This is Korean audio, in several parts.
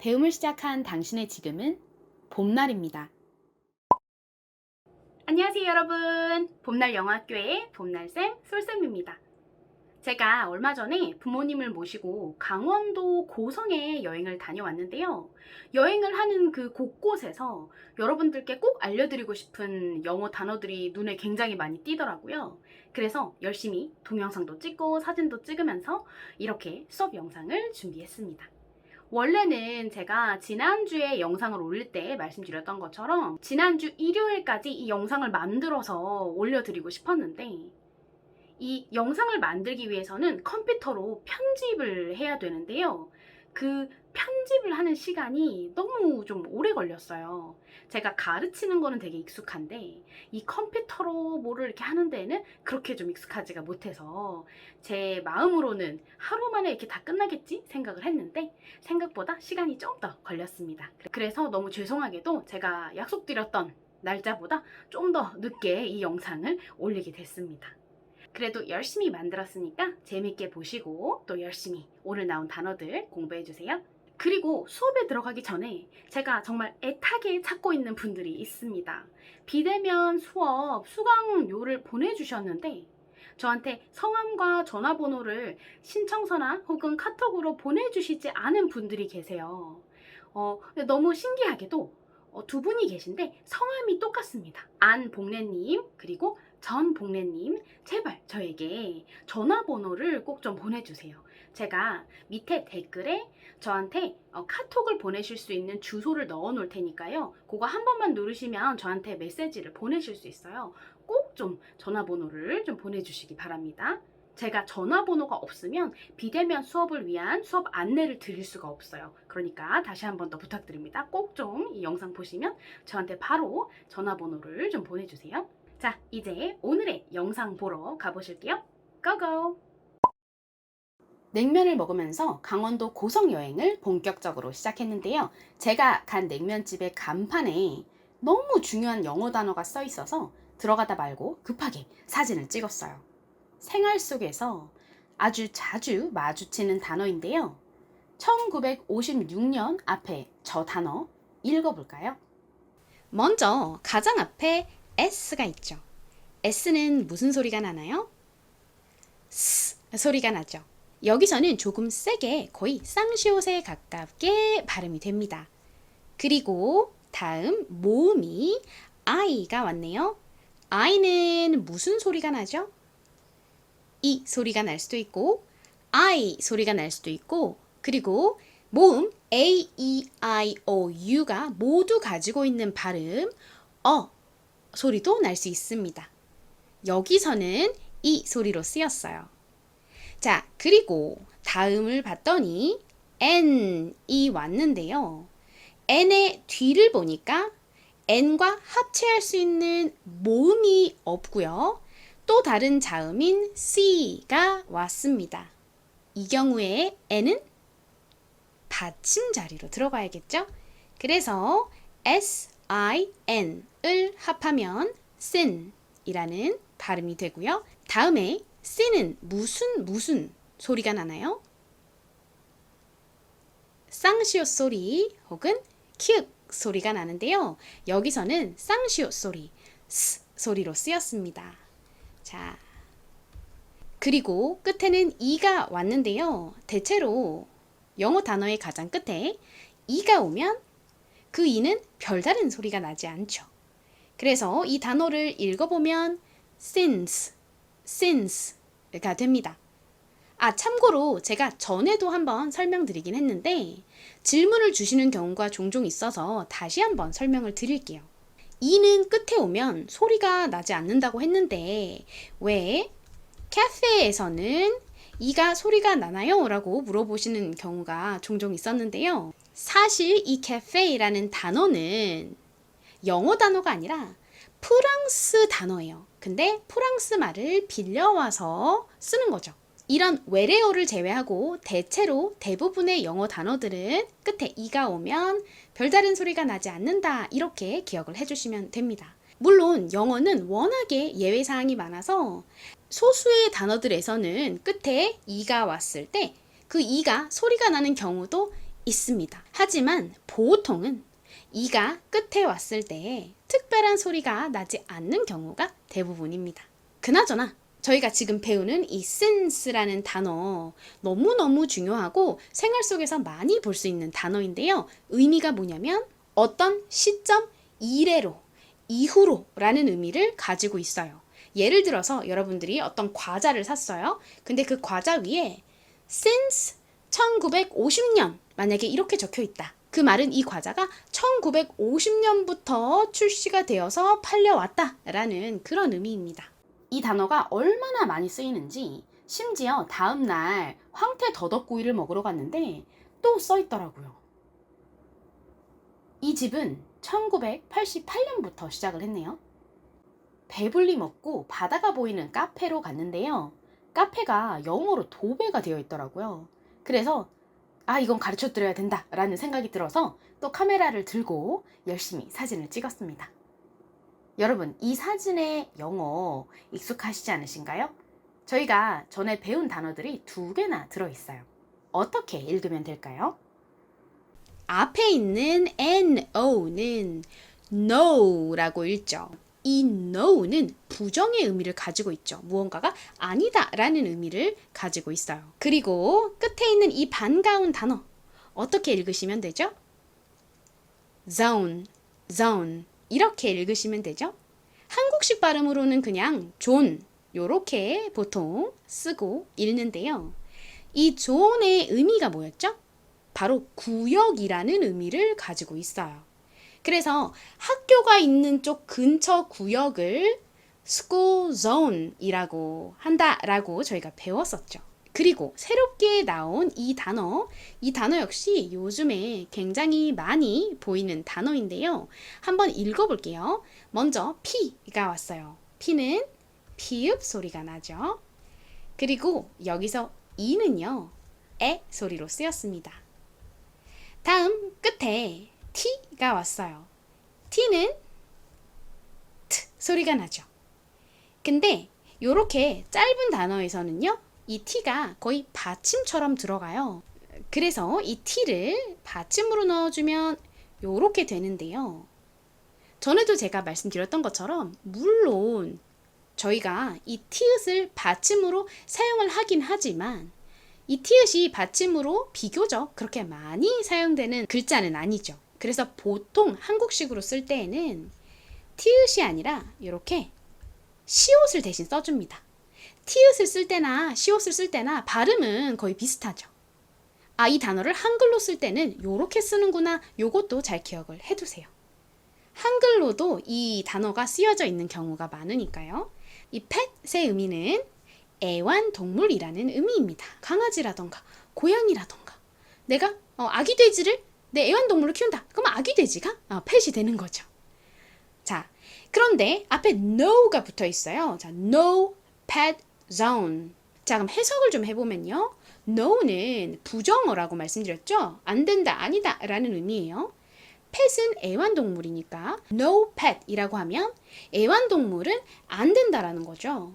배움을 시작한 당신의 지금은 봄날입니다. 안녕하세요 여러분. 봄날 영어학교의 봄날쌤 솔쌤입니다. 제가 얼마 전에 부모님을 모시고 강원도 고성에 여행을 다녀왔는데요. 여행을 하는 그 곳곳에서 여러분들께 꼭 알려드리고 싶은 영어 단어들이 눈에 굉장히 많이 띄더라고요. 그래서 열심히 동영상도 찍고 사진도 찍으면서 이렇게 수업 영상을 준비했습니다. 원래는 제가 지난주에 영상을 올릴 때 말씀드렸던 것처럼 지난주 일요일까지 이 영상을 만들어서 올려드리고 싶었는데 이 영상을 만들기 위해서는 컴퓨터로 편집을 해야 되는데요. 그 편집을 하는 시간이 너무 좀 오래 걸렸어요. 제가 가르치는 거는 되게 익숙한데 이 컴퓨터로 뭐를 이렇게 하는 데는 그렇게 좀 익숙하지가 못해서 제 마음으로는 하루 만에 이렇게 다 끝나겠지 생각을 했는데 생각보다 시간이 좀 더 걸렸습니다. 그래서 너무 죄송하게도 제가 약속드렸던 날짜보다 좀 더 늦게 이 영상을 올리게 됐습니다. 그래도 열심히 만들었으니까 재밌게 보시고 또 열심히 오늘 나온 단어들 공부해주세요. 그리고 수업에 들어가기 전에 제가 정말 애타게 찾고 있는 분들이 있습니다. 비대면 수업 수강료를 보내주셨는데 저한테 성함과 전화번호를 신청서나 혹은 카톡으로 보내주시지 않은 분들이 계세요. 너무 신기하게도 두 분이 계신데 성함이 똑같습니다. 안복래님 그리고 전복래님, 제발 저에게 전화번호를 꼭 좀 보내주세요. 제가 밑에 댓글에 저한테 카톡을 보내실 수 있는 주소를 넣어 놓을 테니까요. 그거 한 번만 누르시면 저한테 메시지를 보내실 수 있어요. 꼭 좀 전화번호를 좀 보내주시기 바랍니다. 제가 전화번호가 없으면 비대면 수업을 위한 수업 안내를 드릴 수가 없어요. 그러니까 다시 한 번 더 부탁드립니다. 꼭 좀 이 영상 보시면 저한테 바로 전화번호를 좀 보내주세요. 자, 이제 오늘의 영상 보러 가보실게요. 고고! 냉면을 먹으면서 강원도 고성 여행을 본격적으로 시작했는데요. 제가 간 냉면집의 간판에 너무 중요한 영어 단어가 써 있어서 들어가다 말고 급하게 사진을 찍었어요. 생활 속에서 아주 자주 마주치는 단어인데요. 1956년 앞에 저 단어 읽어볼까요? 먼저 가장 앞에 S가 있죠. S는 무슨 소리가 나나요? S 소리가 나죠. 여기서는 조금 세게 거의 쌍시옷에 가깝게 발음이 됩니다. 그리고 다음 모음이 I가 왔네요. I는 무슨 소리가 나죠? 이 소리가 날 수도 있고 I 소리가 날 수도 있고 그리고 모음 A, E, I, O, U가 모두 가지고 있는 발음 소리도 날 수 있습니다. 여기서는 이 소리로 쓰였어요. 자, 그리고 다음을 봤더니 N이 왔는데요. N의 뒤를 보니까 N과 합체할 수 있는 모음이 없고요. 또 다른 자음인 C가 왔습니다. 이 경우에 N은 받침 자리로 들어가야겠죠? 그래서 S-I-N을 합하면 sin이라는 발음이 되고요. 다음에 sin은 무슨 소리가 나나요? 쌍시옷 소리 혹은 키읔 소리가 나는데요. 여기서는 쌍시옷 소리, 스 소리로 쓰였습니다. 자, 그리고 끝에는 이가 왔는데요. 대체로 영어 단어의 가장 끝에 이가 오면 그 이는 별다른 소리가 나지 않죠. 그래서 이 단어를 읽어보면 since가 됩니다. 참고로 제가 전에도 한번 설명드리긴 했는데 질문을 주시는 경우가 종종 있어서 다시 한번 설명을 드릴게요. 이는 끝에 오면 소리가 나지 않는다고 했는데 왜 카페에서는 이가 소리가 나나요? 라고 물어보시는 경우가 종종 있었는데요. 사실 이 카페라는 단어는 영어 단어가 아니라 프랑스 단어예요. 근데 프랑스 말을 빌려와서 쓰는 거죠. 이런 외래어를 제외하고 대체로 대부분의 영어 단어들은 끝에 이가 오면 별다른 소리가 나지 않는다 이렇게 기억을 해주시면 됩니다. 물론 영어는 워낙에 예외사항이 많아서 소수의 단어들에서는 끝에 이가 왔을 때 그 이가 소리가 나는 경우도 있습니다. 하지만 보통은 이가 끝에 왔을 때 특별한 소리가 나지 않는 경우가 대부분입니다. 그나저나 저희가 지금 배우는 이 since라는 단어 너무너무 중요하고 생활 속에서 많이 볼 수 있는 단어인데요. 의미가 뭐냐면 어떤 시점 이래로, 이후로 라는 의미를 가지고 있어요. 예를 들어서 여러분들이 어떤 과자를 샀어요. 근데 그 과자 위에 since 1950년 만약에 이렇게 적혀 있다. 그 말은 이 과자가 1950년부터 출시가 되어서 팔려왔다 라는 그런 의미입니다. 이 단어가 얼마나 많이 쓰이는지 심지어 다음날 황태 더덕구이를 먹으러 갔는데 또 써있더라고요. 이 집은 1988년부터 시작을 했네요. 배불리 먹고 바다가 보이는 카페로 갔는데요. 카페가 영어로 도배가 되어 있더라고요. 그래서 이건 가르쳐 드려야 된다 라는 생각이 들어서 또 카메라를 들고 열심히 사진을 찍었습니다. 여러분, 이 사진의 영어 익숙하시지 않으신가요? 저희가 전에 배운 단어들이 2개나 들어있어요. 어떻게 읽으면 될까요? 앞에 있는 no는 no라고 읽죠. 이 no는 부정의 의미를 가지고 있죠. 무언가가 아니다 라는 의미를 가지고 있어요. 그리고 끝에 있는 이 반가운 단어 어떻게 읽으시면 되죠? zone, zone 이렇게 읽으시면 되죠. 한국식 발음으로는 그냥 존 요렇게 보통 쓰고 읽는데요. 이 존의 의미가 뭐였죠? 바로 구역이라는 의미를 가지고 있어요. 그래서 학교가 있는 쪽 근처 구역을 school zone이라고 한다라고 저희가 배웠었죠. 그리고 새롭게 나온 이 단어 역시 요즘에 굉장히 많이 보이는 단어인데요. 한번 읽어볼게요. 먼저 P가 왔어요. P는 피읍 소리가 나죠. 그리고 여기서 E는요, 에 소리로 쓰였습니다. 다음 끝에 T가 왔어요. T는 T 소리가 나죠. 근데 이렇게 짧은 단어에서는요, 이 T가 거의 받침처럼 들어가요. 그래서 이 T를 받침으로 넣어주면 이렇게 되는데요. 전에도 제가 말씀드렸던 것처럼 물론 저희가 이 티읕을 받침으로 사용을 하긴 하지만 이 티읕이 받침으로 비교적 그렇게 많이 사용되는 글자는 아니죠. 그래서 보통 한국식으로 쓸 때에는 티읕이 아니라 이렇게 시옷을 대신 써줍니다. 티읕을 쓸 때나 시옷을 쓸 때나 발음은 거의 비슷하죠. 이 단어를 한글로 쓸 때는 이렇게 쓰는구나. 요것도 잘 기억을 해두세요. 한글로도 이 단어가 쓰여져 있는 경우가 많으니까요. 이 펫의 의미는 애완동물이라는 의미입니다. 강아지라던가 고양이라던가 내가 아기 돼지를 내 애완동물로 키운다. 그럼 아기 돼지가 펫이 되는 거죠. 자, 그런데 앞에 no가 붙어 있어요. 자, no pet zone. 자, 그럼 해석을 좀 해보면요. no는 부정어라고 말씀드렸죠. 안 된다, 아니다 라는 의미예요. 펫은 애완동물이니까 no pet이라고 하면 애완동물은 안 된다라는 거죠.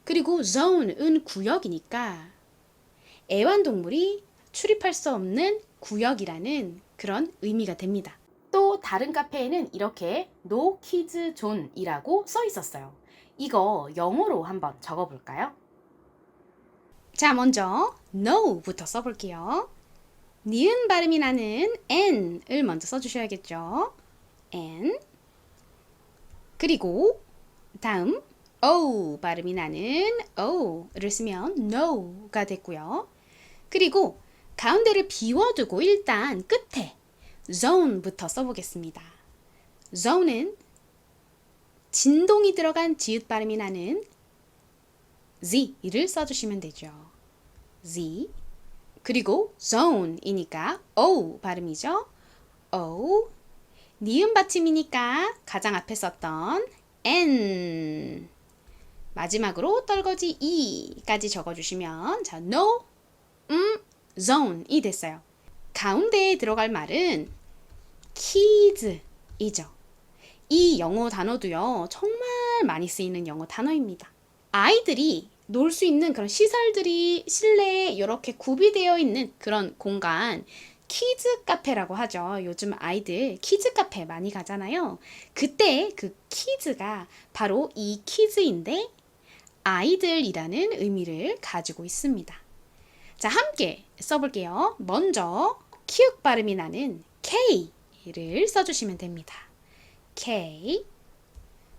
그리고 zone은 구역이니까 애완동물이 출입할 수 없는 구역이라는 그런 의미가 됩니다. 또 다른 카페에는 이렇게 no kids zone이라고 써 있었어요. 이거 영어로 한번 적어볼까요? 자, 먼저 no부터 써볼게요. 니은 발음이 나는 n을 먼저 써주셔야겠죠. n. 그리고 다음 o 발음이 나는 o를 쓰면 no가 됐고요. 그리고 가운데를 비워두고 일단 끝에 zone부터 써보겠습니다. zone은 진동이 들어간 지읒 발음이 나는 z를 써주시면 되죠. z. 그리고 zone이니까 o 발음이죠. o. 니은 받침이니까 가장 앞에 썼던 n. 마지막으로 떨거지 e까지 적어주시면 자, no, zone이 됐어요. 가운데에 들어갈 말은 kids이죠. 이 영어 단어도요, 정말 많이 쓰이는 영어 단어입니다. 아이들이 놀 수 있는 그런 시설들이 실내에 이렇게 구비되어 있는 그런 공간, 키즈 카페라고 하죠. 요즘 아이들 키즈 카페 많이 가잖아요. 그때 그 키즈가 바로 이 키즈인데 아이들이라는 의미를 가지고 있습니다. 자, 함께 써볼게요. 먼저 키읔 발음이 나는 K를 써주시면 됩니다. K.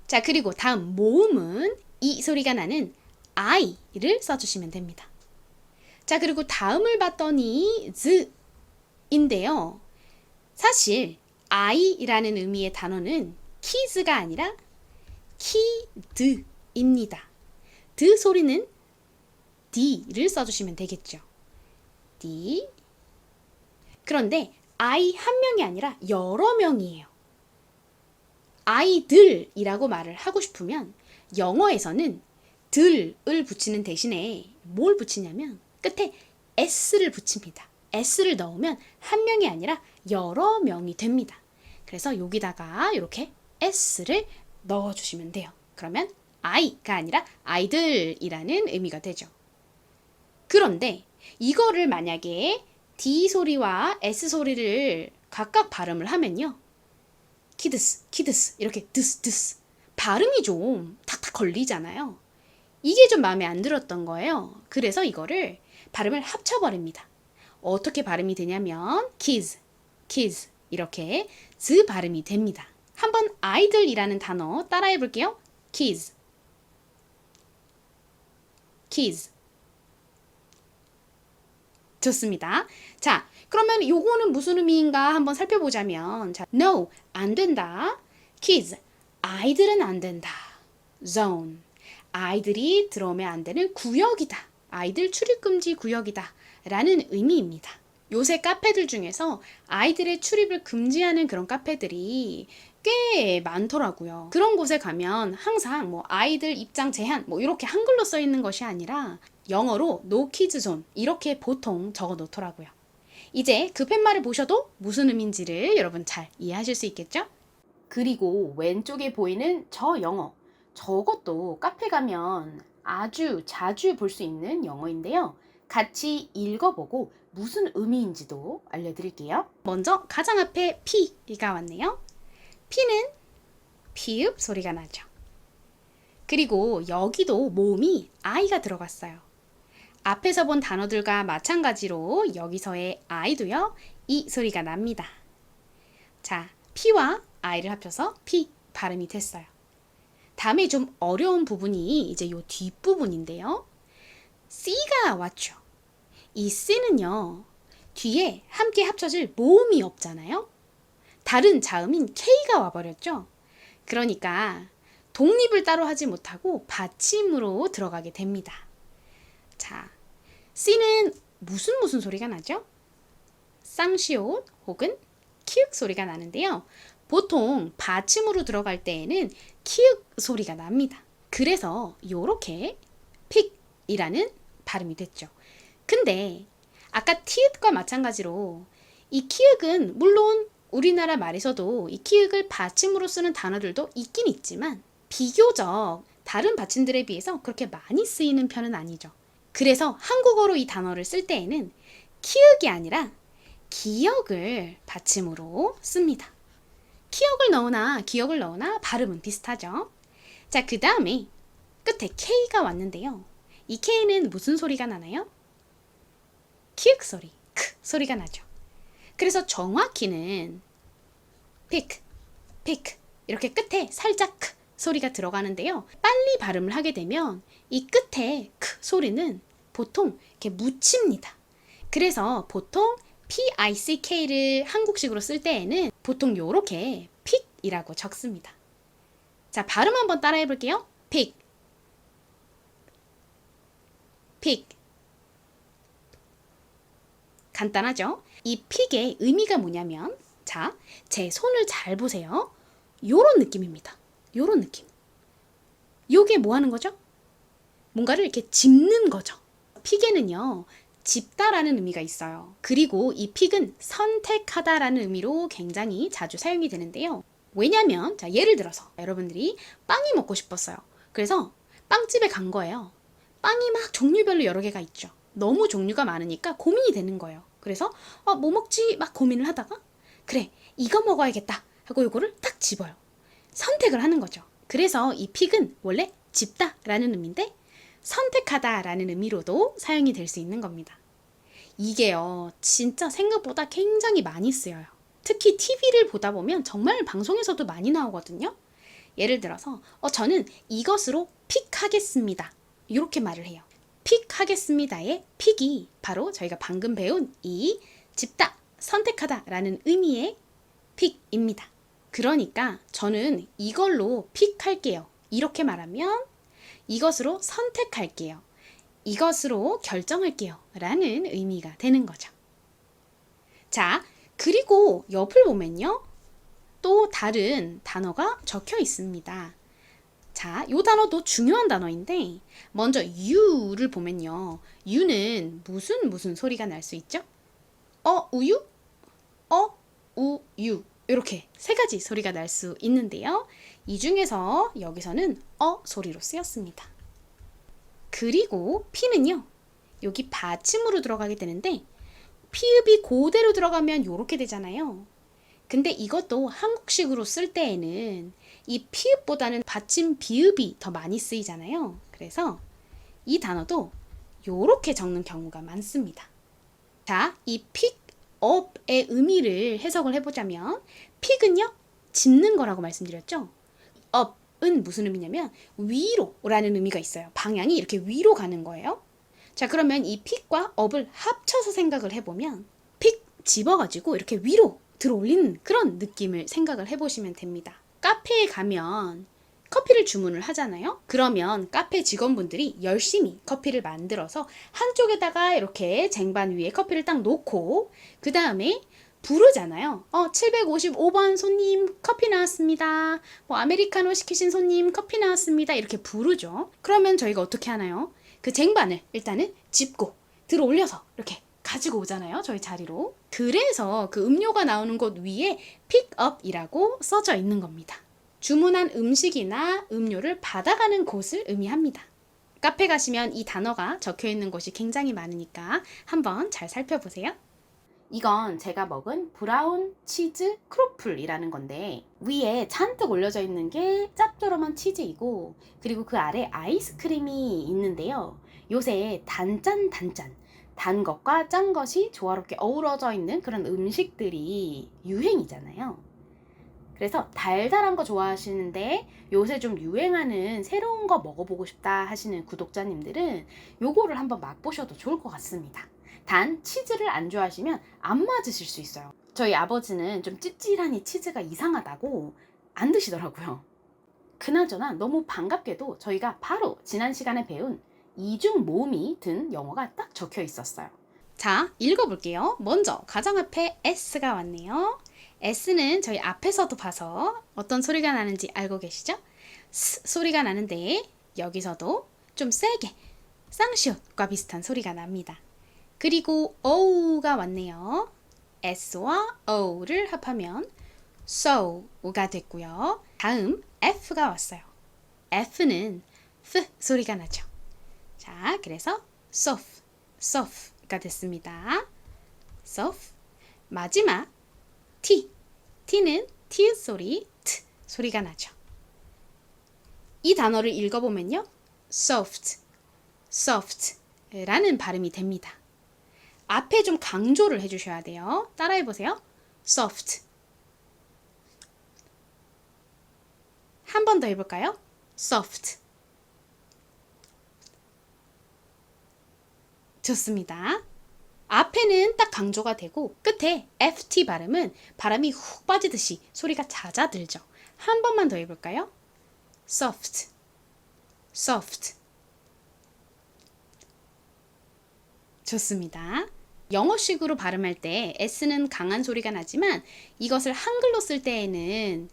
자, 그리고 다음 모음은 이 소리가 나는 I를 써주시면 됩니다. 자, 그리고 다음을 봤더니 Z인데요. 사실 I라는 의미의 단어는 키즈가 아니라 키드입니다. 드 소리는 D를 써주시면 되겠죠. D. 그런데 I 한 명이 아니라 여러 명이에요. 아이들이라고 말을 하고 싶으면 영어에서는 들을 붙이는 대신에 뭘 붙이냐면 끝에 s를 붙입니다. s를 넣으면 한 명이 아니라 여러 명이 됩니다. 그래서 여기다가 이렇게 s를 넣어주시면 돼요. 그러면 I가 아니라 아이들이라는 의미가 되죠. 그런데 이거를 만약에 D 소리와 S 소리를 각각 발음을 하면요. 키드스, 키드스 이렇게 드스 발음이 좀 탁탁 걸리잖아요. 이게 좀 마음에 안 들었던 거예요. 그래서 이거를 발음을 합쳐버립니다. 어떻게 발음이 되냐면 kids, kids 이렇게 즈 발음이 됩니다. 한번 아이들이라는 단어 따라해 볼게요. kids, kids. 좋습니다. 자, 그러면 요거는 무슨 의미인가 한번 살펴보자면 자, no, 안 된다. kids, 아이들은 안 된다. zone, 아이들이 들어오면 안 되는 구역이다. 아이들 출입금지 구역이다. 라는 의미입니다. 요새 카페들 중에서 아이들의 출입을 금지하는 그런 카페들이 꽤 많더라고요. 그런 곳에 가면 항상 뭐 아이들 입장 제한 뭐 이렇게 한글로 써 있는 것이 아니라 영어로 No Kids Zone 이렇게 보통 적어 놓더라고요. 이제 그 팻말을 보셔도 무슨 의미인지를 여러분 잘 이해하실 수 있겠죠? 그리고 왼쪽에 보이는 저 영어 저것도 카페 가면 아주 자주 볼 수 있는 영어인데요. 같이 읽어보고 무슨 의미인지도 알려드릴게요. 먼저 가장 앞에 P가 왔네요. P는 피읍 소리가 나죠. 그리고 여기도 모음이 I가 들어갔어요. 앞에서 본 단어들과 마찬가지로 여기서의 I도요. 이 소리가 납니다. 자, P와 I를 합쳐서 P 발음이 됐어요. 다음에 좀 어려운 부분이 이제 요 뒷부분인데요. C가 왔죠. 이 C는요. 뒤에 함께 합쳐질 모음이 없잖아요. 다른 자음인 K가 와버렸죠. 그러니까 독립을 따로 하지 못하고 받침으로 들어가게 됩니다. 자, C는 무슨 소리가 나죠? 쌍시옷 혹은 키읔 소리가 나는데요. 보통 받침으로 들어갈 때에는 키읔 소리가 납니다. 그래서 요렇게 픽이라는 발음이 됐죠. 근데 아까 티읕과 마찬가지로 이 키읔은 물론 우리나라 말에서도 이 키읔을 받침으로 쓰는 단어들도 있긴 있지만 비교적 다른 받침들에 비해서 그렇게 많이 쓰이는 편은 아니죠. 그래서 한국어로 이 단어를 쓸 때에는 키읔이 아니라 기역을 받침으로 씁니다. 키역을 넣으나 기역을 넣으나 발음은 비슷하죠. 자, 그 다음에 끝에 K가 왔는데요. 이 K는 무슨 소리가 나나요? 키읔 소리, 크 소리가 나죠. 그래서 정확히는 pick, pick 이렇게 끝에 살짝 크 소리가 들어가는데요. 빨리 발음을 하게 되면 이 끝에 크 소리는 보통 이렇게 묻힙니다. 그래서 보통 PICK를 한국식으로 쓸 때에는 보통 요렇게 픽이라고 적습니다. 자, 발음 한번 따라해 볼게요. 픽, 픽. 간단하죠? 이 픽의 의미가 뭐냐면 자, 제 손을 잘 보세요. 요런 느낌입니다. 요런 느낌. 요게 뭐 하는 거죠? 뭔가를 이렇게 짚는 거죠. 픽에는요. 짚다라는 의미가 있어요. 그리고 이 픽은 선택하다라는 의미로 굉장히 자주 사용이 되는데요. 왜냐면 자, 예를 들어서 여러분들이 빵이 먹고 싶었어요. 그래서 빵집에 간 거예요. 빵이 막 종류별로 여러 개가 있죠. 너무 종류가 많으니까 고민이 되는 거예요. 그래서 뭐 먹지? 막 고민을 하다가 그래, 이거 먹어야겠다 하고 이거를 딱 집어요. 선택을 하는 거죠. 그래서 이 픽은 원래 집다라는 의미인데 선택하다라는 의미로도 사용이 될 수 있는 겁니다. 이게요, 진짜 생각보다 굉장히 많이 쓰여요. 특히 TV를 보다 보면 정말 방송에서도 많이 나오거든요. 예를 들어서 저는 이것으로 픽하겠습니다. 이렇게 말을 해요. 픽하겠습니다의 픽이 바로 저희가 방금 배운 이 집다, 선택하다 라는 의미의 픽입니다. 그러니까 저는 이걸로 픽할게요. 이렇게 말하면 이것으로 선택할게요. 이것으로 결정할게요. 라는 의미가 되는 거죠. 자, 그리고 옆을 보면요. 또 다른 단어가 적혀 있습니다. 자, 이 단어도 중요한 단어인데 먼저 you를 보면요. you는 무슨 소리가 날 수 있죠? 우유? 우유. 이렇게 세 가지 소리가 날 수 있는데요. 이 중에서 여기서는 소리로 쓰였습니다. 그리고 P는요. 여기 받침으로 들어가게 되는데 피읍이 그대로 들어가면 이렇게 되잖아요. 근데 이것도 한국식으로 쓸 때에는 이 피읍보다는 받침 비읍이 더 많이 쓰이잖아요. 그래서 이 단어도 이렇게 적는 경우가 많습니다. 자, 이 pick up의 의미를 해석을 해보자면 픽은요, 짚는 거라고 말씀드렸죠. up은 무슨 의미냐면 위로라는 의미가 있어요. 방향이 이렇게 위로 가는 거예요. 자, 그러면 이 pick과 up을 합쳐서 생각을 해보면 pick 집어가지고 이렇게 위로 들어올리는 그런 느낌을 생각을 해보시면 됩니다. 카페에 가면 커피를 주문을 하잖아요. 그러면 카페 직원분들이 열심히 커피를 만들어서 한쪽에다가 이렇게 쟁반 위에 커피를 딱 놓고 그 다음에 부르잖아요. 755번 손님 커피 나왔습니다. 아메리카노 시키신 손님 커피 나왔습니다. 이렇게 부르죠. 그러면 저희가 어떻게 하나요? 그 쟁반을 일단은 짚고 들어올려서 이렇게 가지고 오잖아요. 저희 자리로. 그래서 그 음료가 나오는 곳 위에 pickup이라고 써져 있는 겁니다. 주문한 음식이나 음료를 받아가는 곳을 의미합니다. 카페 가시면 이 단어가 적혀 있는 곳이 굉장히 많으니까 한번 잘 살펴보세요. 이건 제가 먹은 브라운 치즈 크로플이라는 건데 위에 잔뜩 올려져 있는 게 짭조름한 치즈이고 그리고 그 아래 아이스크림이 있는데요. 요새 단짠 단 것과 짠 것이 조화롭게 어우러져 있는 그런 음식들이 유행이잖아요. 그래서 달달한 거 좋아하시는데 요새 좀 유행하는 새로운 거 먹어보고 싶다 하시는 구독자님들은 요거를 한번 맛보셔도 좋을 것 같습니다. 단 치즈를 안 좋아하시면 안 맞으실 수 있어요. 저희 아버지는 좀 찝찝하니 치즈가 이상하다고 안 드시더라고요. 그나저나 너무 반갑게도 저희가 바로 지난 시간에 배운 이중 모음이 든 영어가 딱 적혀 있었어요. 자, 읽어볼게요. 먼저 가장 앞에 S가 왔네요. S는 저희 앞에서도 봐서 어떤 소리가 나는지 알고 계시죠? S 소리가 나는데 여기서도 좀 세게 쌍시옷과 비슷한 소리가 납니다. 그리고 O가 왔네요. S와 O를 합하면 so가 됐고요. 다음 F가 왔어요. F는 F 소리가 나죠. 자, 그래서 soft가 됐습니다. soft. 마지막 T는 T 소리, T 소리가 나죠. 이 단어를 읽어보면요. soft라는 발음이 됩니다. 앞에 좀 강조를 해주셔야 돼요. 따라해보세요. soft. 한 번 더 해볼까요? soft. 좋습니다. 앞에는 딱 강조가 되고 끝에 FT 발음은 바람이 훅 빠지듯이 소리가 잦아들죠. 한 번만 더 해볼까요? soft. 좋습니다. 영어식으로 발음할 때 S는 강한 소리가 나지만 이것을 한글로 쓸 때에는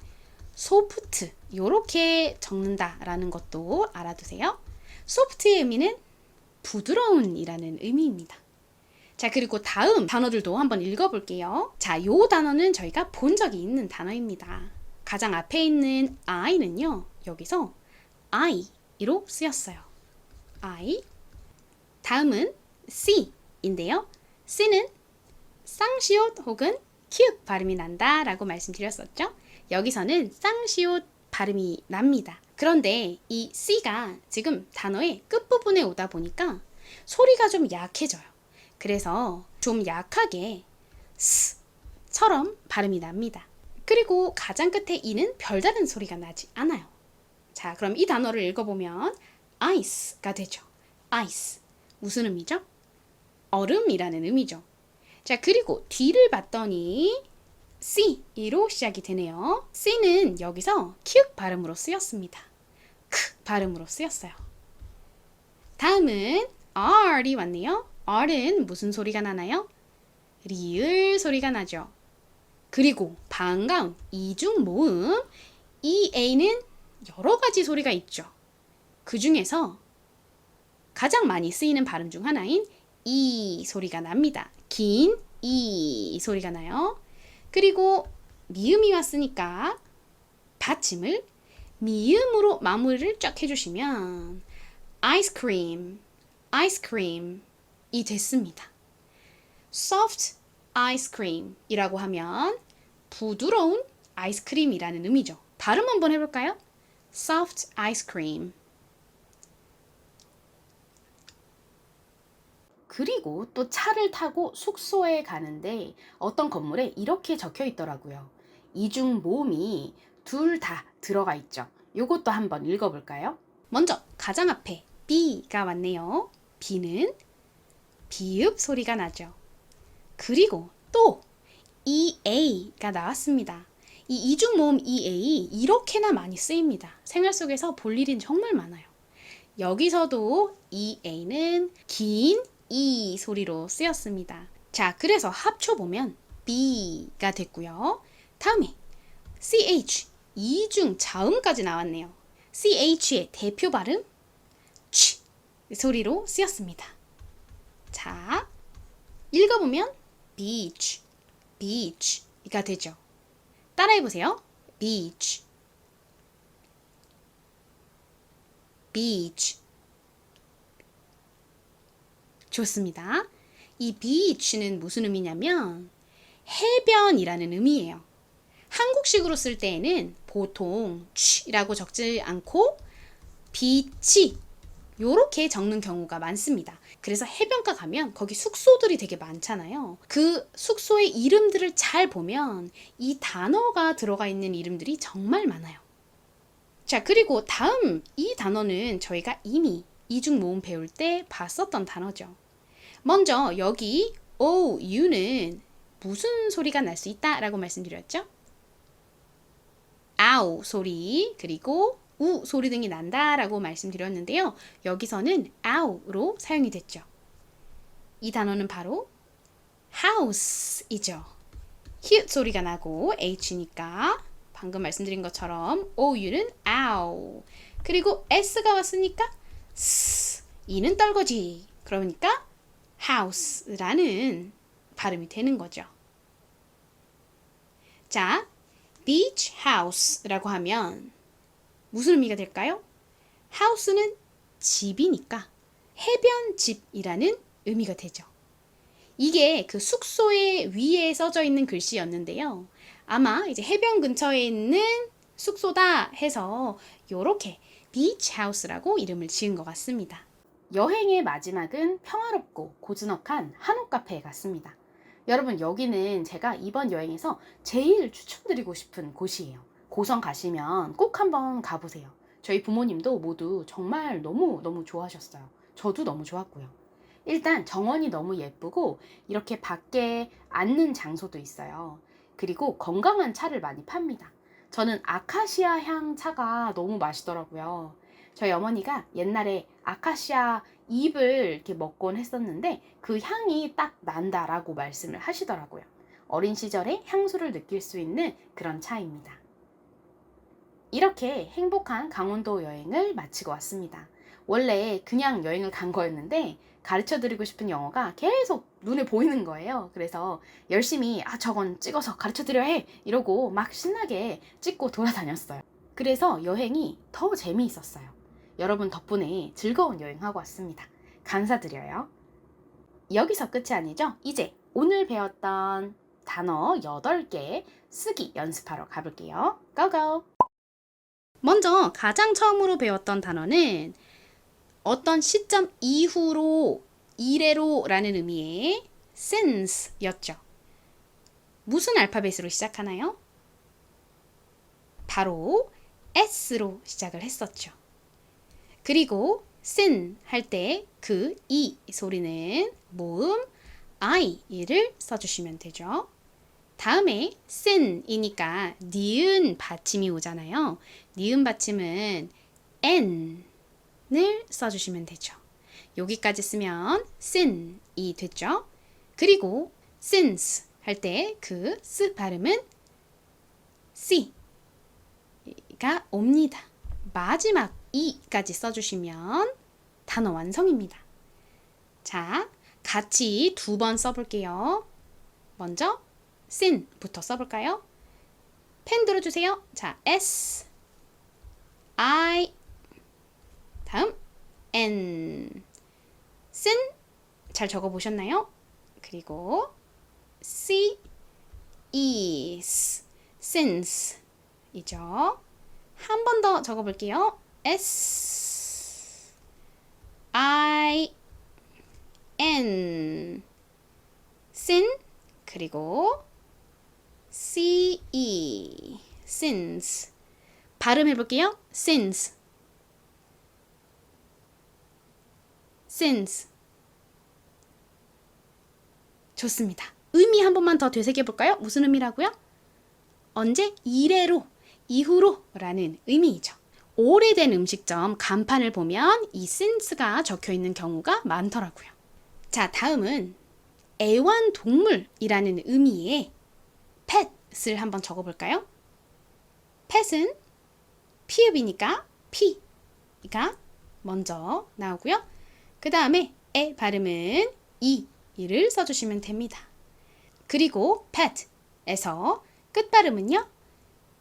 소프트 이렇게 적는다라는 것도 알아두세요. 소프트의 의미는 부드러운 이라는 의미입니다. 자, 그리고 다음 단어들도 한번 읽어볼게요. 자, 요 단어는 저희가 본 적이 있는 단어입니다. 가장 앞에 있는 I는요, 여기서 I로 쓰였어요. I. 다음은 C인데요. C는 쌍시옷 혹은 키읔 발음이 난다 라고 말씀드렸었죠. 여기서는 쌍시옷 발음이 납니다. 그런데 이 C가 지금 단어의 끝부분에 오다 보니까 소리가 좀 약해져요. 그래서 좀 약하게 S처럼 발음이 납니다. 그리고 가장 끝에 E는 별다른 소리가 나지 않아요. 자, 그럼 이 단어를 읽어보면 ice가 되죠. ice. 무슨 의미죠? 얼음이라는 의미죠. 자, 그리고 뒤를 봤더니 C로 시작이 되네요. C는 여기서 키읔 발음으로 쓰였습니다. 크 발음으로 쓰였어요. 다음은 R이 왔네요. R은 무슨 소리가 나나요? 리을 소리가 나죠. 그리고 반가운 이중 모음 EA는 여러 가지 소리가 있죠. 그 중에서 가장 많이 쓰이는 발음 중 하나인 E 소리가 납니다. 긴 E 소리가 나요. 그리고 미음이 왔으니까 받침을 미음으로 마무리를 쫙 해주시면 아이스크림, 아이스크림이 됐습니다. soft ice cream 이라고 하면 부드러운 아이스크림이라는 의미죠. 발음 한번 해볼까요? soft ice cream. 그리고 또 차를 타고 숙소에 가는데 어떤 건물에 이렇게 적혀 있더라고요. 이중 모음이 둘 다 들어가 있죠. 요것도 한번 읽어볼까요? 먼저 가장 앞에 B가 왔네요. B는 비읍 소리가 나죠. 그리고 또 EA가 나왔습니다. 이 이중 모음 EA 이렇게나 많이 쓰입니다. 생활 속에서 볼 일은 정말 많아요. 여기서도 EA는 긴 E 소리로 쓰였습니다. 자, 그래서 합쳐보면 B가 됐고요. 다음에 CH 이중 자음까지 나왔네요. CH의 대표 발음 취 소리로 쓰였습니다. 자, 읽어보면 beach, beach가 되죠. 따라해보세요. beach, beach. 좋습니다. 이 beach는 무슨 의미냐면 해변이라는 의미예요. 한국식으로 쓸 때에는 보통 취라고 적지 않고 비치 요렇게 적는 경우가 많습니다. 그래서 해변가 가면 거기 숙소들이 되게 많잖아요. 그 숙소의 이름들을 잘 보면 이 단어가 들어가 있는 이름들이 정말 많아요. 자, 그리고 다음 이 단어는 저희가 이미 이중 모음 배울 때 봤었던 단어죠. 먼저 여기 OU는 무슨 소리가 날 수 있다 라고 말씀드렸죠? 아우 소리 그리고 우 소리 등이 난다 라고 말씀드렸는데요. 여기서는 아우로 사용이 됐죠. 이 단어는 바로 house이죠. 히읗 소리가 나고 H니까 방금 말씀드린 것처럼 OU는 아우 그리고 S가 왔으니까 S 이는 떨거지. 그러니까 house라는 발음이 되는 거죠. 자, beach house라고 하면 무슨 의미가 될까요? house는 집이니까 해변집이라는 의미가 되죠. 이게 그 숙소의 위에 써져 있는 글씨였는데요. 아마 이제 해변 근처에 있는 숙소다 해서 요렇게 beach house라고 이름을 지은 것 같습니다. 여행의 마지막은 평화롭고 고즈넉한 한옥 카페에 갔습니다. 여러분, 여기는 제가 이번 여행에서 제일 추천드리고 싶은 곳이에요. 고성 가시면 꼭 한번 가보세요. 저희 부모님도 모두 정말 너무 좋아하셨어요. 저도 너무 좋았고요. 일단 정원이 너무 예쁘고 이렇게 밖에 앉는 장소도 있어요. 그리고 건강한 차를 많이 팝니다. 저는 아카시아 향 차가 너무 맛있더라고요. 저희 어머니가 옛날에 아카시아 잎을 이렇게 먹곤 했었는데 그 향이 딱 난다라고 말씀을 하시더라고요. 어린 시절에 향수를 느낄 수 있는 그런 차입니다. 이렇게 행복한 강원도 여행을 마치고 왔습니다. 원래 그냥 여행을 간 거였는데 가르쳐 드리고 싶은 영어가 계속 눈에 보이는 거예요. 그래서 열심히 저건 찍어서 가르쳐 드려야 해 이러고 막 신나게 찍고 돌아다녔어요. 그래서 여행이 더 재미있었어요. 여러분 덕분에 즐거운 여행하고 왔습니다. 감사드려요. 여기서 끝이 아니죠. 이제 오늘 배웠던 단어 8개 쓰기 연습하러 가볼게요. 고고! 먼저 가장 처음으로 배웠던 단어는 어떤 시점 이후로, 이래로 라는 의미의 since 였죠. 무슨 알파벳으로 시작하나요? 바로 S로 시작을 했었죠. 그리고 sin 할 때 그 이 소리는 모음 I를 써주시면 되죠. 다음에 sin이니까 니은 받침이 오잖아요. 니은 받침은 n을 써주시면 되죠. 여기까지 쓰면 sin이 됐죠. 그리고 since 할 때 그 스 발음은 c가 옵니다. 마지막 이까지 써주시면 단어 완성입니다. 자, 같이 2번 써볼게요. 먼저 sin부터 써볼까요? 펜 들어주세요. 자, S, I, 다음 N. sin 잘 적어보셨나요? 그리고 C, is, since 이죠. 한 번 더 적어볼게요. S, I, N, sin 그리고 C, E, since 발음해볼게요. since, since 좋습니다. 의미 한 번만 더 되새겨볼까요? 무슨 의미라고요? 언제? 이래로, 이후로 라는 의미이죠. 오래된 음식점 간판을 보면 이 since가 적혀있는 경우가 많더라고요. 자, 다음은 애완동물이라는 의미의 pet을 한번 적어볼까요? pet은 피읍이니까 P가 먼저 나오고요. 그 다음에 에 발음은 이를 써주시면 됩니다. 그리고 pet에서 끝 발음은요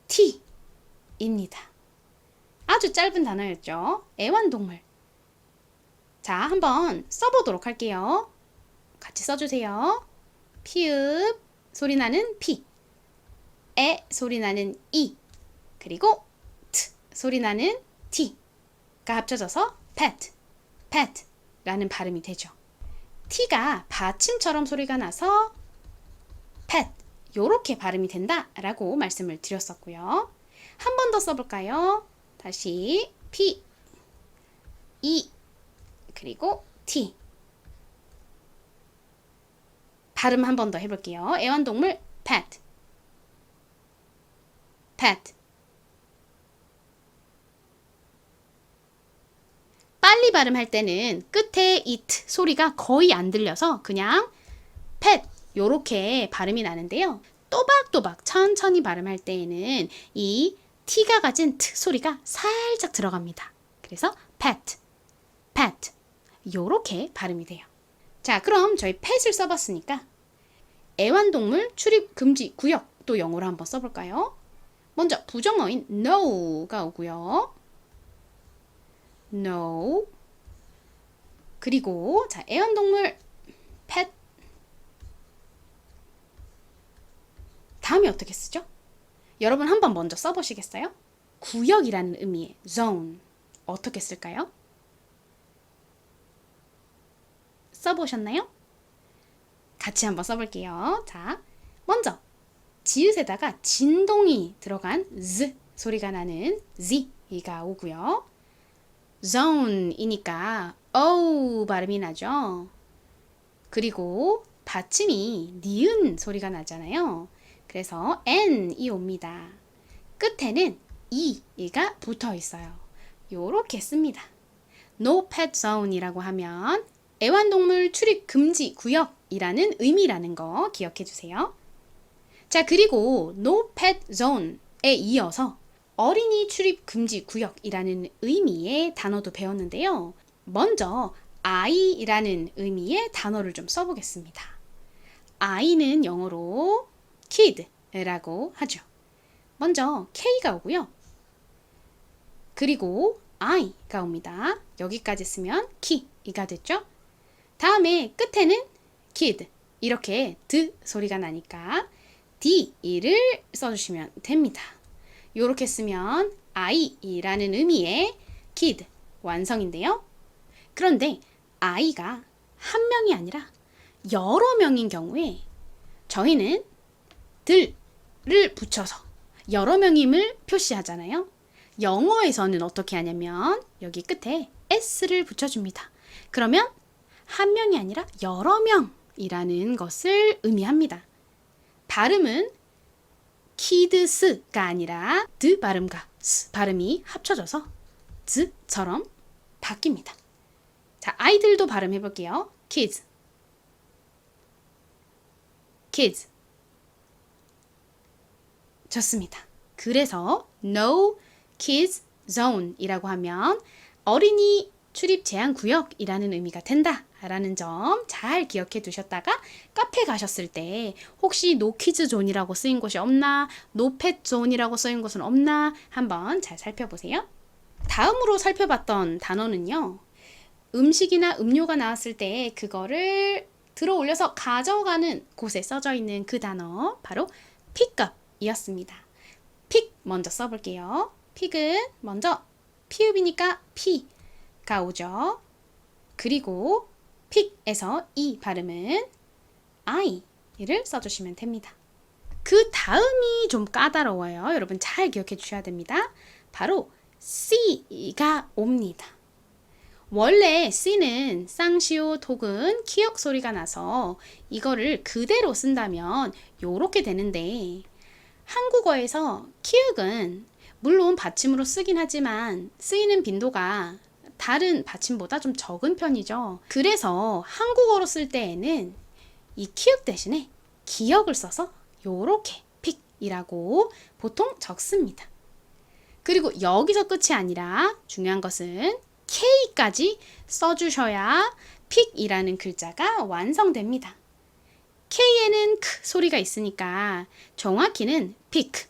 T입니다. 아주 짧은 단어였죠. 애완동물. 자, 한번 써보도록 할게요. 같이 써주세요. 피읍 소리 나는 P, 에 소리 나는 E, 그리고 T 소리 나는 T가 합쳐져서 pet라는 발음이 되죠. T가 받침처럼 소리가 나서 pet 요렇게 발음이 된다라고 말씀을 드렸었고요. 한 번 더 써볼까요? 다시 P, E, 그리고 T 발음 한 번 더 해볼게요. 애완동물 pet, pet. 빨리 발음할 때는 끝에 it 소리가 거의 안 들려서 그냥 pet 요렇게 발음이 나는데요. 또박또박 천천히 발음할 때에는 이 t가 가진 t 소리가 살짝 들어갑니다. 그래서 pet, pet 요렇게 발음이 돼요. 자, 그럼 저희 pet을 써봤으니까 애완동물 출입 금지 구역 또 영어로 한번 써볼까요? 먼저 부정어인 no가 오고요. no. 그리고 자, 애완동물 pet 다음에 어떻게 쓰죠? 여러분 한번 먼저 써보시겠어요? 구역이라는 의미의 zone 어떻게 쓸까요? 써보셨나요? 같이 한번 써볼게요. 자, 먼저 지읒에다가 진동이 들어간 z 소리가 나는 z가 오고요. zone이니까 o 발음이 나죠. 그리고 받침이 니은 소리가 나잖아요. 그래서 n이 옵니다. 끝에는 e가 붙어 있어요. 요렇게 씁니다. No pet zone이라고 하면 애완동물 출입 금지 구역이라는 의미라는 거 기억해 주세요. 자, 그리고 No pet zone에 이어서 어린이 출입 금지 구역이라는 의미의 단어도 배웠는데요. 먼저 아이라는 의미의 단어를 좀 써보겠습니다. 아이는 영어로 kid라고 하죠. 먼저 K가 오고요. 그리고 I가 옵니다. 여기까지 쓰면 키가 됐죠. 다음에 끝에는 kid, 이렇게 드 소리가 나니까 D를 써주시면 됩니다. 이렇게 쓰면 아이라는 의미의 kid 완성인데요. 그런데 아이가 한 명이 아니라 여러 명인 경우에 저희는 들을 붙여서 여러 명임을 표시하잖아요. 영어에서는 어떻게 하냐면 여기 끝에 s를 붙여줍니다. 그러면 한 명이 아니라 여러 명이라는 것을 의미합니다. 발음은 kids가 아니라 드 발음과 스 발음이 합쳐져서 z처럼 바뀝니다. 자, 아이들도 발음해 볼게요. kids, kids. 좋습니다. 그래서 no kids zone 이라고 하면 어린이 출입 제한 구역이라는 의미가 된다 라는 점 잘 기억해 두셨다가 카페 가셨을 때 혹시 no kids zone이라고 쓰인 곳이 없나, no pet zone이라고 쓰인 곳은 없나 한번 잘 살펴보세요. 다음으로 살펴봤던 단어는요, 음식이나 음료가 나왔을 때 그거를 들어 올려서 가져가는 곳에 써져 있는 그 단어 바로 pick up 이었습니다. pick 먼저 써볼게요. pick은 먼저 피읍이니까 P가 오죠. 그리고 pick에서 이 발음은 I를 써주시면 됩니다. 그 다음이 좀 까다로워요. 여러분 잘 기억해 주셔야 됩니다. 바로 C가 옵니다. 원래 C는 쌍시옷 혹은 키역 소리가 나서 이거를 그대로 쓴다면 요렇게 되는데, 한국어에서 키읔은 물론 받침으로 쓰긴 하지만 쓰이는 빈도가 다른 받침보다 좀 적은 편이죠. 그래서 한국어로 쓸 때에는 이 키읔 대신에 기역을 써서 요렇게 픽이라고 보통 적습니다. 그리고 여기서 끝이 아니라 중요한 것은 K까지 써주셔야 픽이라는 글자가 완성됩니다. K에는 크 소리가 있으니까 정확히는 피크,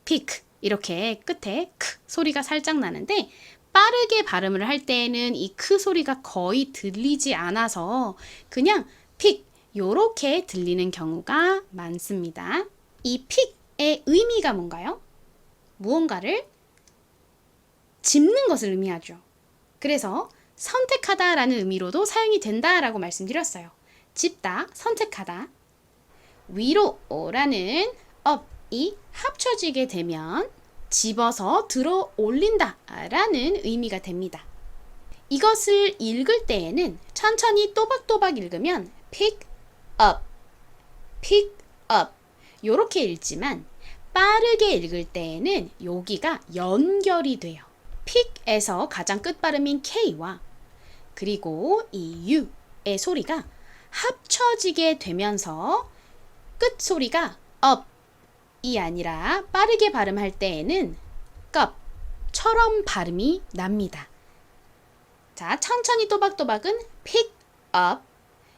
피크 이렇게 끝에 크 소리가 살짝 나는데, 빠르게 발음을 할 때에는 이 크 소리가 거의 들리지 않아서 그냥 픽 요렇게 들리는 경우가 많습니다. 이 픽의 의미가 뭔가요? 무언가를 짚는 것을 의미하죠. 그래서 선택하다 라는 의미로도 사용이 된다라고 말씀드렸어요. 짚다, 선택하다. 위로라는 up이 합쳐지게 되면 집어서 들어 올린다 라는 의미가 됩니다. 이것을 읽을 때에는 천천히 또박또박 읽으면 pick up, pick up 요렇게 읽지만 빠르게 읽을 때에는 여기가 연결이 돼요. pick에서 가장 끝발음인 K와 그리고 이 U의 소리가 합쳐지게 되면서 끝 소리가 up이 아니라 빠르게 발음할 때에는 cup처럼 발음이 납니다. 자, 천천히 또박또박은 pick up,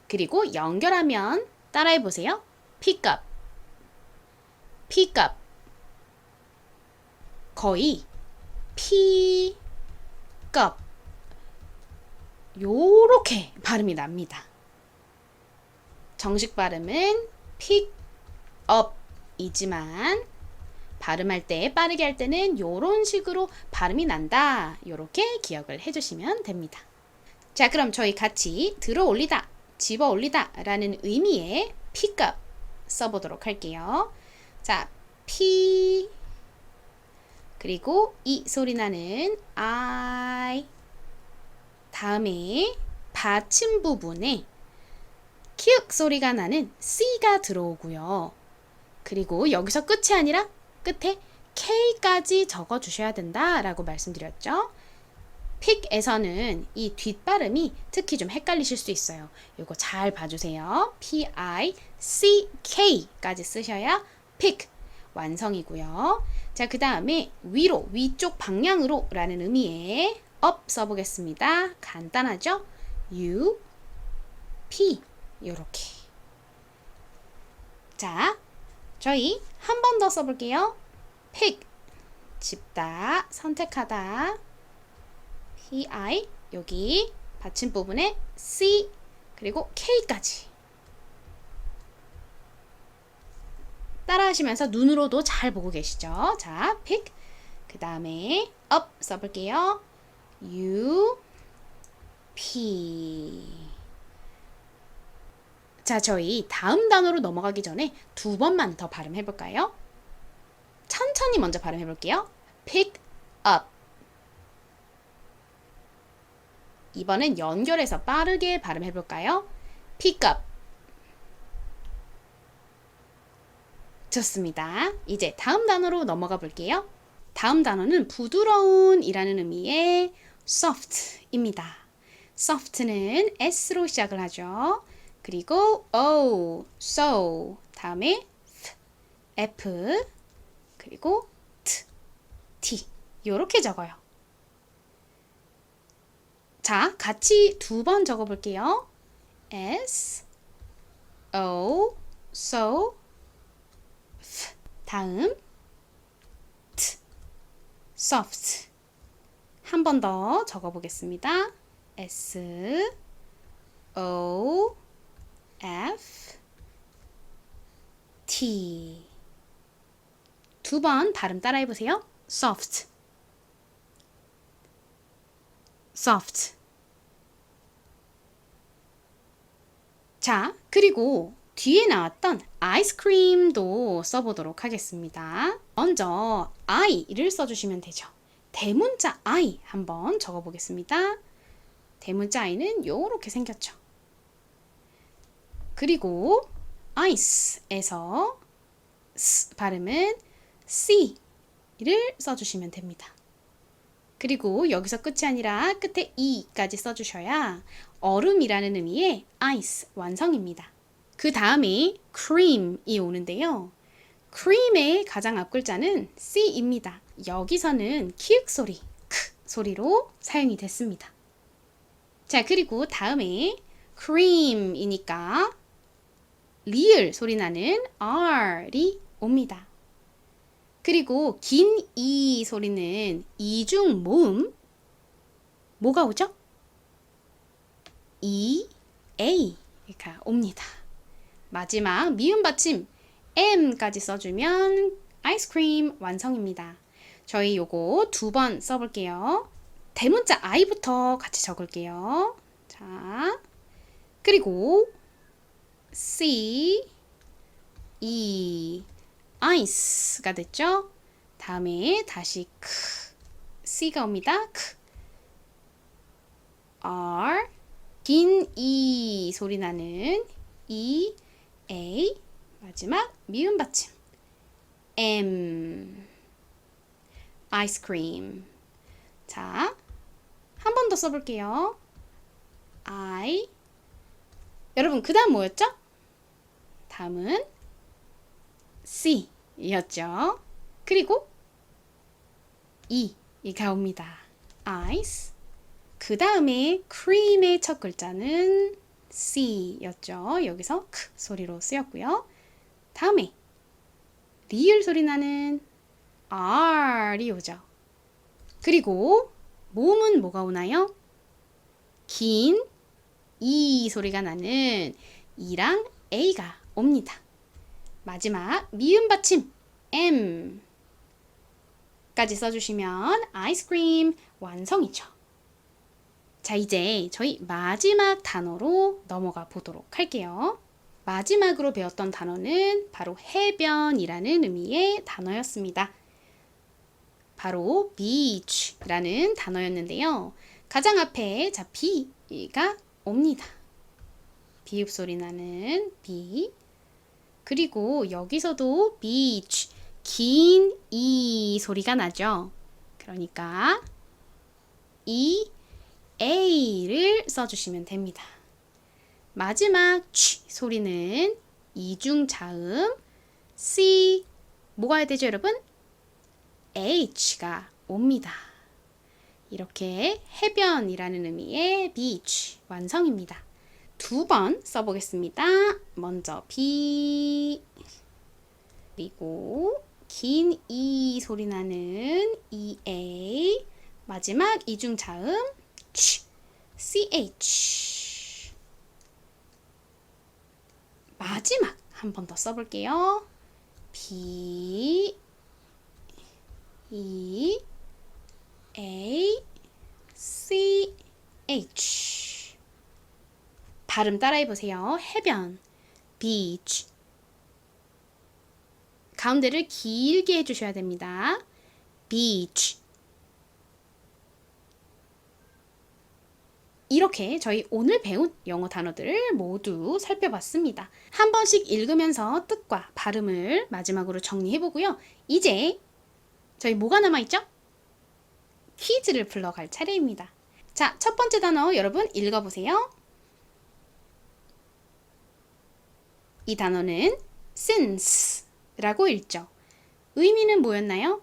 그리고 연결하면 따라해 보세요. pick up, pick up. 거의 pick up 요렇게 발음이 납니다. 정식 발음은 pick up 이지만 발음할 때, 빠르게 할 때는 요런 식으로 발음이 난다. 요렇게 기억을 해주시면 됩니다. 자, 그럼 저희 같이 들어 올리다, 집어 올리다 라는 의미의 pick up 써보도록 할게요. 자, P 그리고 이 소리 나는 I, 다음에 받침 부분에 키읔 소리가 나는 C가 들어오고요. 그리고 여기서 끝이 아니라 끝에 K까지 적어주셔야 된다라고 말씀드렸죠. 픽에서는 이 뒷발음이 특히 좀 헷갈리실 수 있어요. 이거 잘 봐주세요. P-I-C-K까지 쓰셔야 pick 완성이고요. 자, 그 다음에 위로, 위쪽 방향으로 라는 의미의 up 써보겠습니다. 간단하죠? U, P 요렇게. 자, 저희 한 번 더 써볼게요. pick, 짚다, 선택하다. P-I, 여기 받침 부분에 C, 그리고 K까지. 따라 하시면서 눈으로도 잘 보고 계시죠? 자, pick. 그 다음에 up 써볼게요. U, P. 자, 저희 다음 단어로 넘어가기 전에 두 번만 더 발음해볼까요? 천천히 먼저 발음해볼게요. pick up. 이번엔 연결해서 빠르게 발음해볼까요? pick up. 좋습니다. 이제 다음 단어로 넘어가 볼게요. 다음 단어는 부드러운 이라는 의미의 soft입니다. soft는 s로 시작을 하죠. 그리고 o, so, 다음에 f, 그리고 t 이렇게 적어요. 자, 같이 두 번 적어볼게요. s, o, so, f. 다음 t, soft. 한 번 더 적어보겠습니다. s, o, f, t. 두 번 발음 따라해보세요. soft, soft. 자, 그리고 뒤에 나왔던 아이스크림도 써보도록 하겠습니다. 먼저 I를 써주시면 되죠. 대문자 I 한번 적어보겠습니다. 대문자 I는 요렇게 생겼죠. 그리고 ice에서 S 발음은 C를 써주시면 됩니다. 그리고 여기서 끝이 아니라 끝에 E까지 써주셔야 얼음이라는 의미의 ice 완성입니다. 그 다음에 cream이 오는데요. cream의 가장 앞 글자는 C입니다. 여기서는 키읔 소리, 크 소리로 사용이 됐습니다. 자, 그리고 다음에 cream이니까 리을 소리 나는 R이 옵니다. 그리고 긴 이 소리는 이중 모음 뭐가 오죠? E, A가 옵니다. 마지막 미음 받침 M까지 써주면 아이스크림 완성입니다. 저희 요거 두 번 써볼게요. 대문자 I부터 같이 적을게요. 자, 그리고 C, E, ice가 됐죠? 다음에 다시 크, C가 옵니다. 크, R, 긴 E 소리 나는 E, A, 마지막 미음 받침 M, 아이스크림. 자, 한 번 더 써볼게요. I. 여러분, 그 다음 뭐였죠? 다음은 C였죠. 그리고 E가 옵니다. ice. 그 다음에 cream의 첫 글자는 C였죠. 여기서 크 소리로 쓰였고요. 다음에 리을 소리 나는 R이 오죠. 그리고 모음은 뭐가 오나요? 긴 E 소리가 나는 E랑 A가 옵니다. 마지막 미음 받침 M까지 써주시면 아이스크림 완성이죠. 자, 이제 저희 마지막 단어로 넘어가 보도록 할게요. 마지막으로 배웠던 단어는 바로 해변이라는 의미의 단어였습니다. 바로 beach라는 단어였는데요. 가장 앞에 자 B가 옵니다. 비읍 소리 나는 B. 그리고 여기서도 beach, 긴 E 소리가 나죠. 그러니까 E, A를 써주시면 됩니다. 마지막 취 소리는 이중 자음 C 뭐가 해야 되죠, 여러분? H가 옵니다. 이렇게 해변이라는 의미의 beach 완성입니다. 두 번 써보겠습니다. 먼저 B 그리고 긴 E 소리 나는 EA 마지막 이중 자음 CH 마지막 한 번 더 써볼게요. B E A C H. 발음 따라해 보세요. 해변. beach. 가운데를 길게 해주셔야 됩니다. beach. 이렇게 저희 오늘 배운 영어 단어들을 모두 살펴봤습니다. 한 번씩 읽으면서 뜻과 발음을 마지막으로 정리해보고요. 이제 저희 뭐가 남아있죠? 퀴즈를 풀러갈 차례입니다. 자, 첫 번째 단어 여러분 읽어보세요. 이 단어는 since라고 읽죠. 의미는 뭐였나요?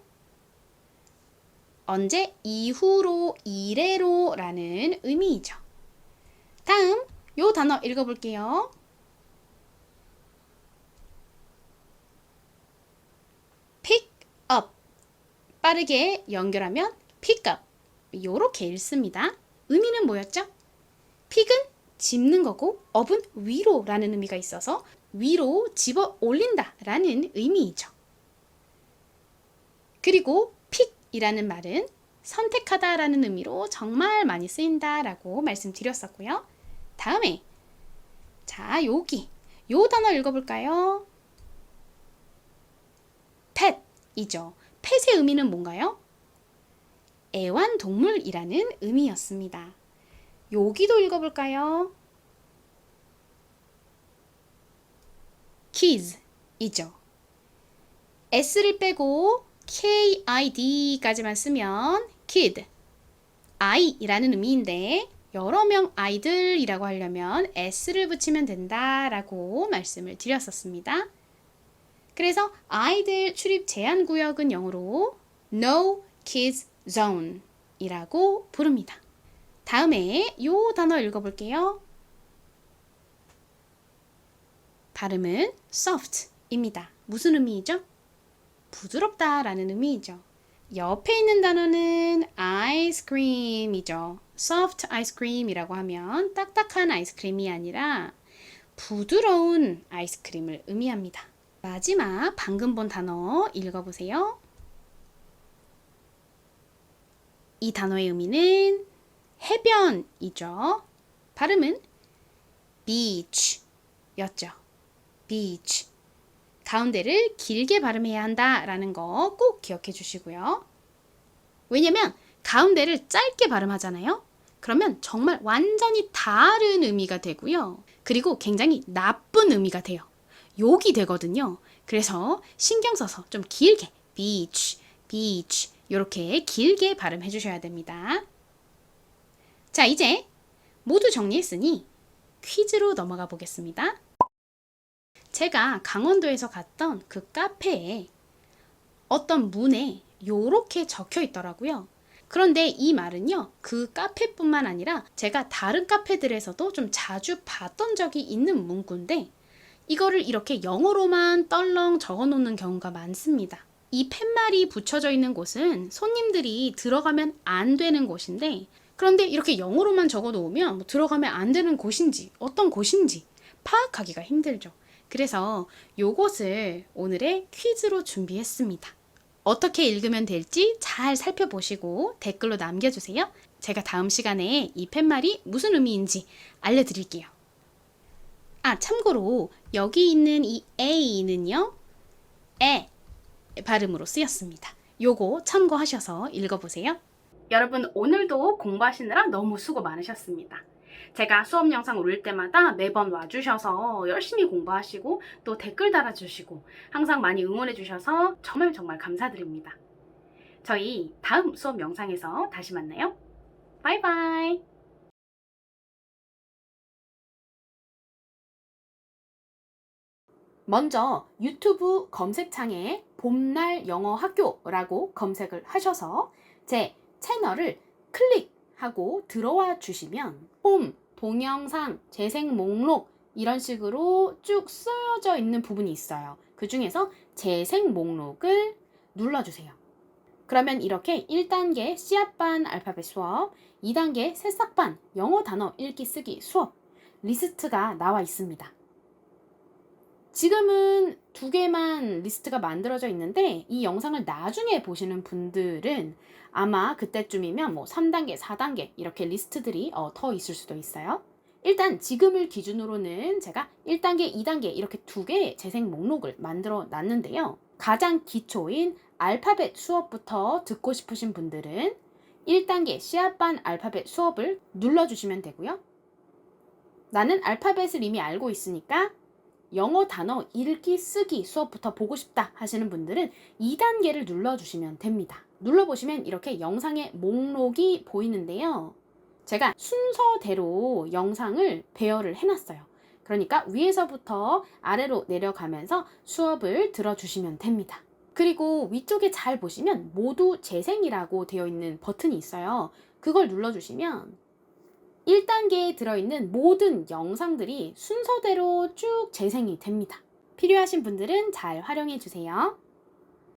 언제, 이후로, 이래로 라는 의미이죠. 다음 요 단어 읽어볼게요. pick up. 빠르게 연결하면 pick up. 요렇게 읽습니다. 의미는 뭐였죠? pick은 집는 거고 up은 위로 라는 의미가 있어서 위로 집어 올린다 라는 의미이죠. 그리고 pick 이라는 말은 선택하다 라는 의미로 정말 많이 쓰인다 라고 말씀드렸었고요. 다음에 자, 여기 요 단어 읽어볼까요? pet이죠. pet의 의미는 뭔가요? 애완동물이라는 의미였습니다. 여기도 읽어볼까요? kids이죠. s를 빼고 kid까지만 쓰면 kid, 아이라는 의미인데 여러 명 아이들이라고 하려면 s를 붙이면 된다라고 말씀을 드렸었습니다. 그래서 아이들 출입 제한 구역은 영어로 No Kids Zone 이라고 부릅니다. 다음에 요 단어 읽어볼게요. 발음은 soft입니다. 무슨 의미이죠? 부드럽다 라는 의미이죠. 옆에 있는 단어는 아이스크림이죠. soft 아이스크림이라고 하면 딱딱한 아이스크림이 아니라 부드러운 아이스크림을 의미합니다. 마지막 방금 본 단어 읽어보세요. 이 단어의 의미는 해변이죠. 발음은 beach 였죠. beach. 가운데를 길게 발음해야 한다라는 거 꼭 기억해 주시고요. 왜냐면 가운데를 짧게 발음하잖아요. 그러면 정말 완전히 다른 의미가 되고요. 그리고 굉장히 나쁜 의미가 돼요. 욕이 되거든요. 그래서 신경 써서 좀 길게 beach, beach 이렇게 길게 발음해 주셔야 됩니다. 자, 이제 모두 정리했으니 퀴즈로 넘어가 보겠습니다. 제가 강원도에서 갔던 그 카페에 어떤 문에 요렇게 적혀 있더라고요. 그런데 이 말은요, 그 카페뿐만 아니라 제가 다른 카페들에서도 좀 자주 봤던 적이 있는 문구인데 이거를 이렇게 영어로만 떨렁 적어 놓는 경우가 많습니다. 이 팻말이 붙여져 있는 곳은 손님들이 들어가면 안 되는 곳인데 그런데 이렇게 영어로만 적어 놓으면 뭐 들어가면 안 되는 곳인지 어떤 곳인지 파악하기가 힘들죠. 그래서 요것을 오늘의 퀴즈로 준비했습니다. 어떻게 읽으면 될지 잘 살펴보시고 댓글로 남겨주세요. 제가 다음 시간에 이 팻말이 무슨 의미인지 알려드릴게요. 아, 참고로 여기 있는 이 A는요, 에 발음으로 쓰였습니다. 요거 참고하셔서 읽어보세요. 여러분 오늘도 공부하시느라 너무 수고 많으셨습니다. 제가 수업 영상 올릴 때마다 매번 와주셔서 열심히 공부하시고 또 댓글 달아주시고 항상 많이 응원해주셔서 정말 정말 감사드립니다. 저희 다음 수업 영상에서 다시 만나요. 바이바이. 먼저 유튜브 검색창에 봄날 영어 학교라고 검색을 하셔서 제 채널을 클릭하고 들어와 주시면 홈, 동영상, 재생 목록 이런 식으로 쭉 쓰여져 있는 부분이 있어요. 그 중에서 재생 목록을 눌러주세요. 그러면 이렇게 1단계 씨앗반 알파벳 수업, 2단계 새싹반 영어 단어 읽기 쓰기 수업 리스트가 나와 있습니다. 지금은 두 개만 리스트가 만들어져 있는데 이 영상을 나중에 보시는 분들은 아마 그때쯤이면 뭐 3단계, 4단계 이렇게 리스트들이 더 있을 수도 있어요. 일단 지금을 기준으로는 제가 1단계, 2단계 이렇게 두 개의 재생 목록을 만들어 놨는데요. 가장 기초인 알파벳 수업부터 듣고 싶으신 분들은 1단계 시합반 알파벳 수업을 눌러주시면 되고요. 나는 알파벳을 이미 알고 있으니까 영어 단어 읽기 쓰기 수업부터 보고 싶다 하시는 분들은 2단계를 눌러주시면 됩니다. 눌러보시면 이렇게 영상의 목록이 보이는데요. 제가 순서대로 영상을 배열을 해놨어요. 그러니까 위에서부터 아래로 내려가면서 수업을 들어주시면 됩니다. 그리고 위쪽에 잘 보시면 모두 재생이라고 되어 있는 버튼이 있어요. 그걸 눌러주시면 1단계에 들어있는 모든 영상들이 순서대로 쭉 재생이 됩니다. 필요하신 분들은 잘 활용해 주세요.